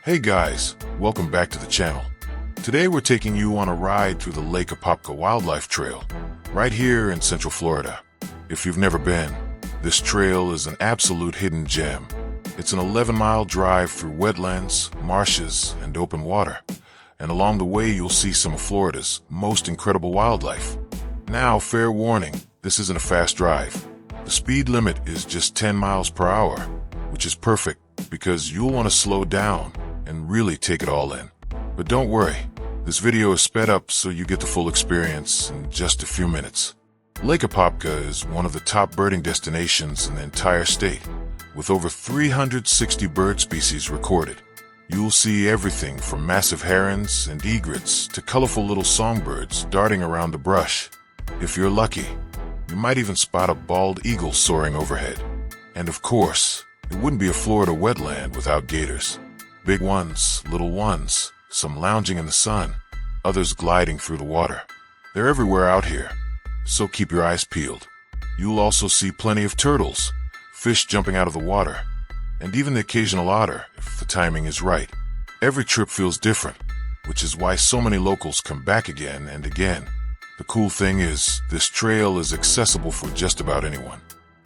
Hey guys, welcome back to the channel. Today we're taking you on a ride through the Lake Apopka Wildlife Trail, right here in Central Florida. If you've never been, this trail is an absolute hidden gem. It's an 11-mile drive through wetlands, marshes, and open water. And along the way you'll see some of Florida's most incredible wildlife. Now, fair warning, this isn't a fast drive. The speed limit is just 10 miles per hour, which is perfect because you'll want to slow down and really take it all in. But don't worry, this video is sped up so you get the full experience in just a few minutes. Lake Apopka is one of the top birding destinations in the entire state, with over 360 bird species recorded. You'll see everything from massive herons and egrets to colorful little songbirds darting around the brush. If you're lucky, you might even spot a bald eagle soaring overhead. And of course, it wouldn't be a Florida wetland without gators. Big ones, little ones, some lounging in the sun, others gliding through the water. They're everywhere out here, so keep your eyes peeled. You'll also see plenty of turtles, fish jumping out of the water, and even the occasional otter if the timing is right. Every trip feels different, which is why so many locals come back again and again. The cool thing is, this trail is accessible for just about anyone.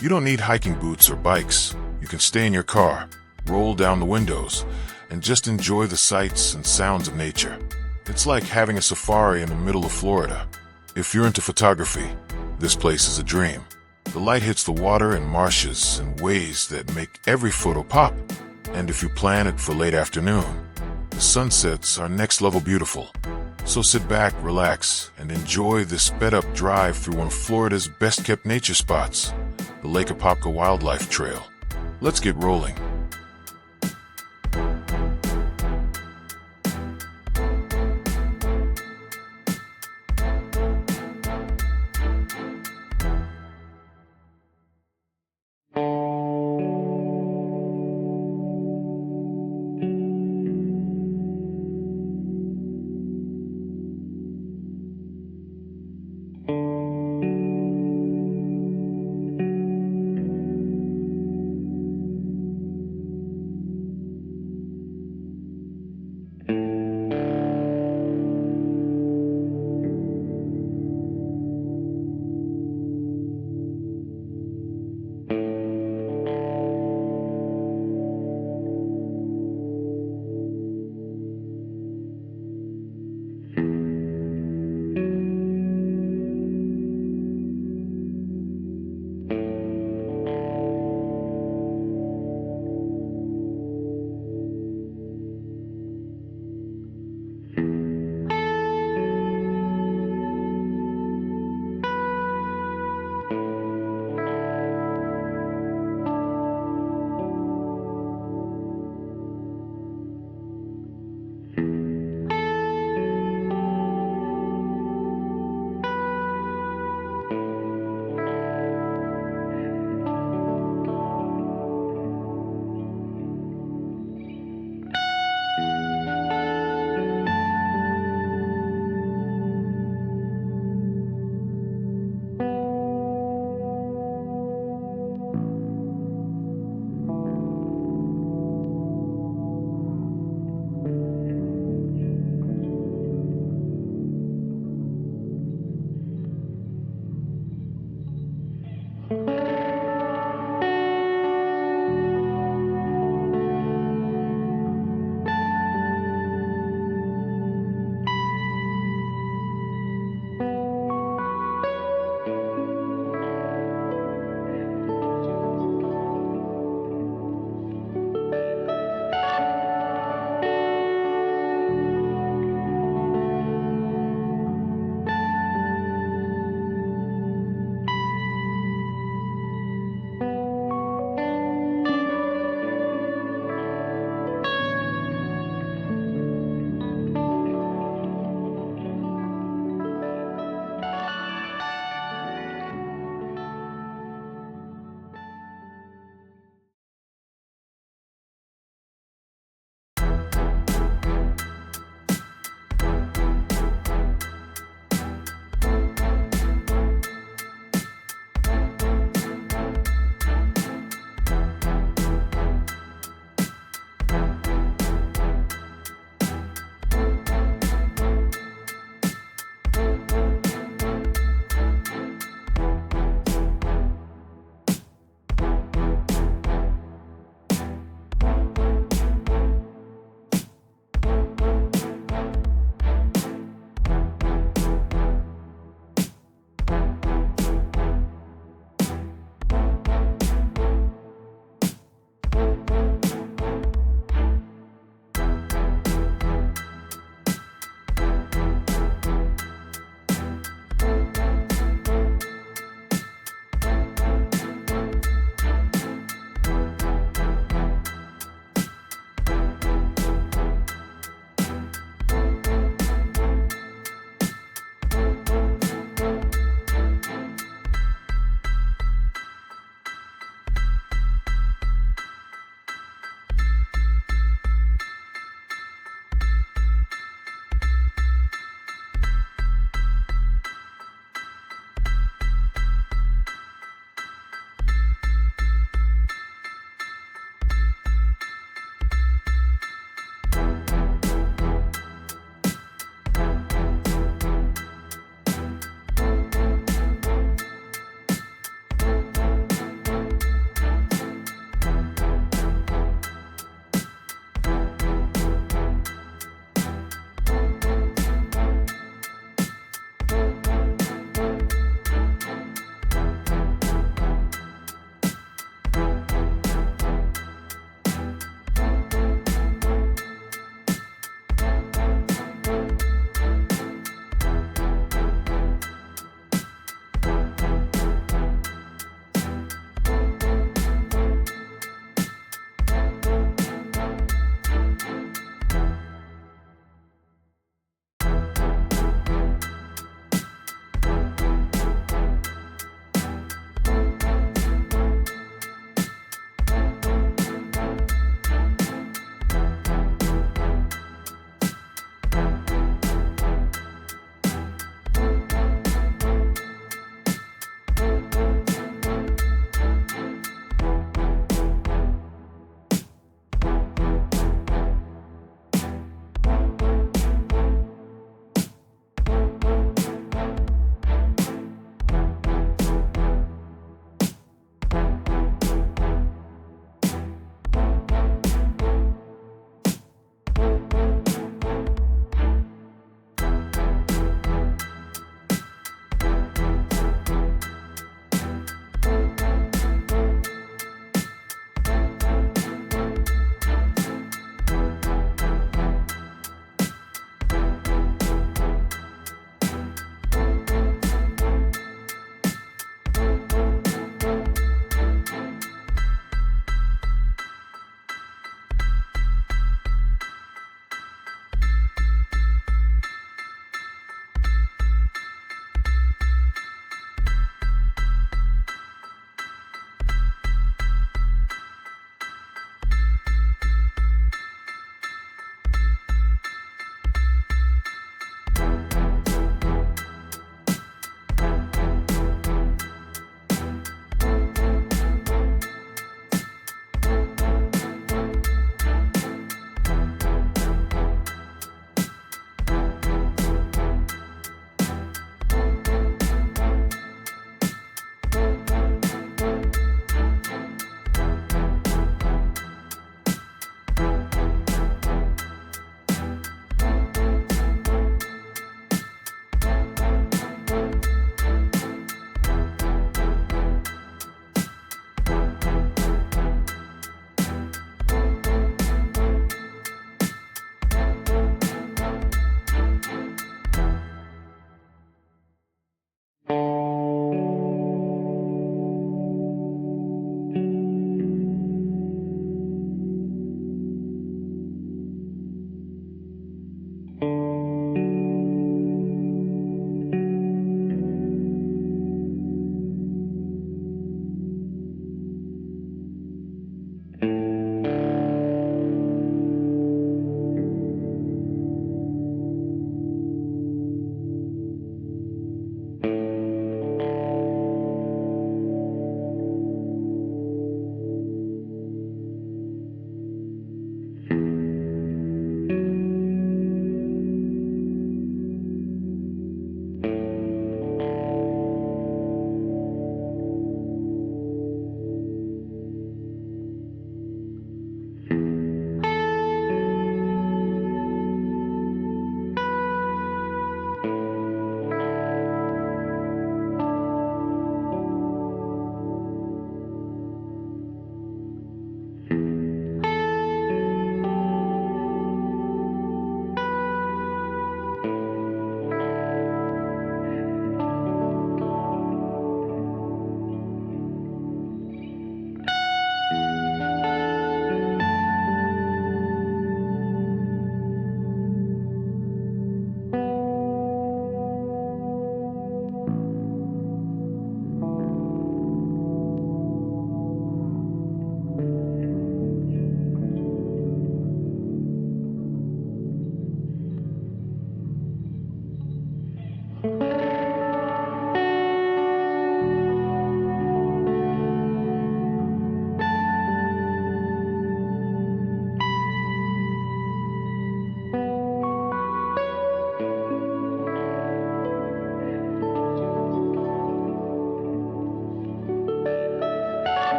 You don't need hiking boots or bikes. You can stay in your car, roll down the windows, and just enjoy the sights and sounds of nature. It's like having a safari in the middle of Florida. If you're into photography, this place is a dream. The light hits the water and marshes in ways that make every photo pop. And if you plan it for late afternoon, the sunsets are next level beautiful. So sit back, relax, and enjoy this sped-up drive through one of Florida's best-kept nature spots, the Lake Apopka Wildlife Trail. Let's get rolling.